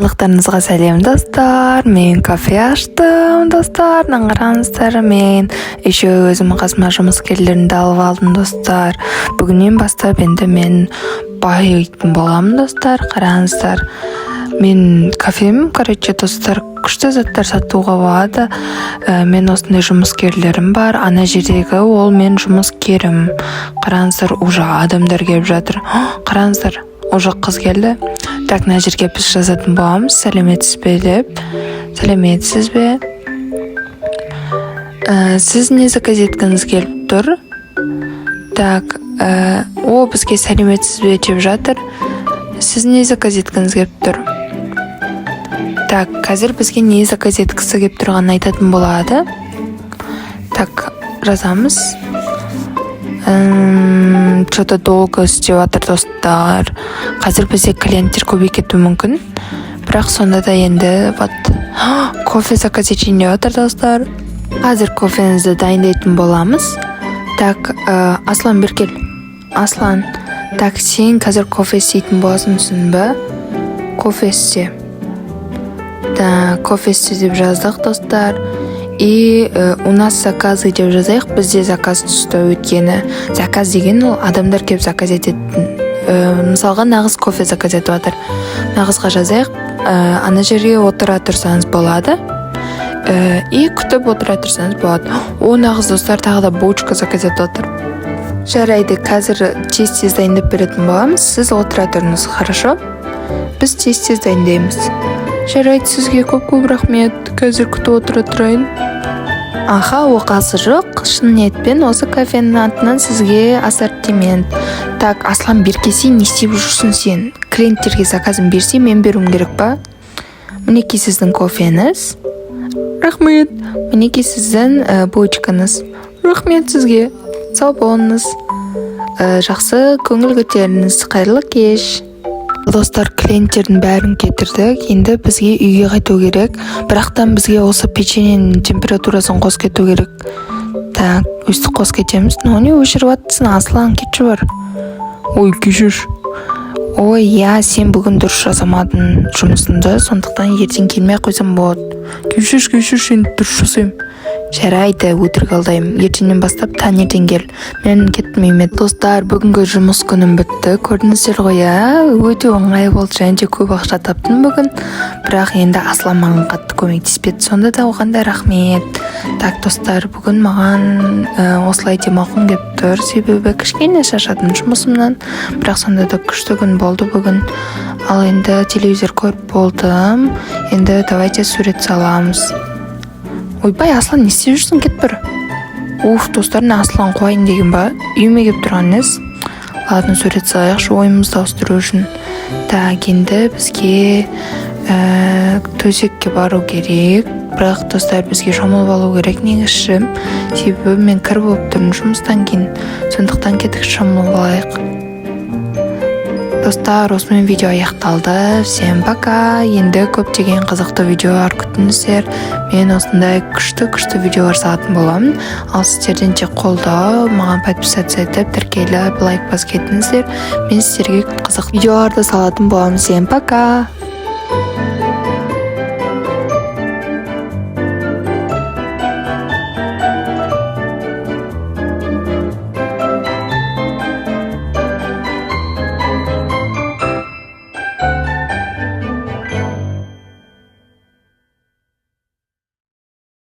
Барлықтарыңызға сәлем достар, мен кофе аштым достар, қараңыздар, мен еще өзім қасыма жұмыскерлерімді алып алдым достар. Бүгіннен бастап енді мен байитын боламын достар, қараңыздар. Мен кофем, достар, күшті заттар сатуға болады. Мен осындай жұмыскерлерім бар, ана жердегі ол мен жұмыскерім. Қараңыздар, уже адамдар келіп жатыр. Қараңыздар, уже қыз келді. Так, мына жерге біз жазатын боламыз. Сәлеметсіз бе деп. Сәлеметсіз бе? Сіз не заказ еткіңіз келіп тұр? Так, о, бізге сәлеметсіз бе деп жатыр. Сіз не заказ еткіңіз келіп тұр? Так, қазір бізге не заказ еткісі келіп тұрғанын айтатын болады. Так, жазамыз. Что-то долго істеп жатыр достар. Қазір бізде клиенттер көбейіп кетуі мүмкін. Бірақ сонда да енді кофе заказ етейін деп жатыр достар. Қазір кофемізді дайындайтын боламыз. Так, Аслан бер кел. Аслан, так, сен қазір кофе істейтін боласың ба? Кофе істе. Так, кофе істе деп жаздық достар. И у нас заказы деп жазайық. Бізде заказ түсті, өйткені заказ деген ол адамдар келіп заказ ететін. Мысалға нағыз кофе заказ етіп жатыр. Нағызға жазайық. Ана жерге отыра тұрсаңыз болады. И күтіп отыра тұрсаңыз болады. О, нағыз достар, тағы да булочка заказ етіп жатыр. Жарайды, қазір тез дайындап беретін боламыз. Сіз отыра тұрыңыз, хорошо? Біз тез дайындаймыз. Жарайды, сізге көп рахмет. Қазір күтіп отыра тұрайын. Аха, оқасы жоқ. Шын ниетпен осы кофенің атынан сізге ассортимент. Так, Аслан, беркесе не істеп жүрсің сен? Клиенттерге заказын берсе, мен беруім керек па? Мінекей сіздің кофеңіз. Рахмет. Мінекей сіздің булочкаңыз. Рахмет сізге. Сау болыңыз. Жақсы көңіл көтеріңіз. Қайырлы кеш. Достар, клиенттердің бәрін кетірдік. Енді бізге үйге қайту керек. Бірақтан бізге осы печеньенің температурасын қос кету керек. Так, өстіп қос кетеміз. Не өшіріп аттысын, Аслан, кетші бар. Ой, кешір. Ой, сен бүгін дұрыс жасамадың жұмысыңды, сондықтан ертең келмей қойсам болады. Кешір, сен дұрыс жасаймын. Жарайды, өтірік алдаймын. Ертеңнен бастап таңертең кел. Мен кеттім. Достар, бүгінгі жұмыс күнім бітті. Көрдіңіздер ғой, өте оңай болды, және де көп ақша таптым бүгін. Бірақ енді Аслан маған қатты көмектеспеді. Сонда да оған да рахмет. Так, достар, бүгін маған осылай демалғым келіп тұр. Себебі кішкене шаршадым жұмысымнан. Бірақ сонда да күшті күн болды бүгін. Ал енді телевизор көріп болдым. Енді давайте сурет саламыз. Ойбай, Аслан, не істеп жүрсің, кет бір. Достарына Аслан қойын деген ба? Үйіме кеп тұрған нес? Ладно, сурет салайықшы, ойымызды ауыстыру үшін. Так, енді бізге төсекке бару керек. Бірақ достар, бізге шомылып алу керек негізші. Себебі мен кір болып тұрмын жұмыстан кейін. Сондықтан кетік шомылып алайық. Достар, осымен видео аяқталды. Всем пока. Енді көптеген қызықты видеолар күтіңіздер. Мен осындай күшті видеолар салатын боламын. Ал сіздерден тек қолдау, маған подписаться етіп, тіркеліп, лайк басып кетіңіздер. Мен сіздерге қызықты видеоларды салатын боламын. Всем пока.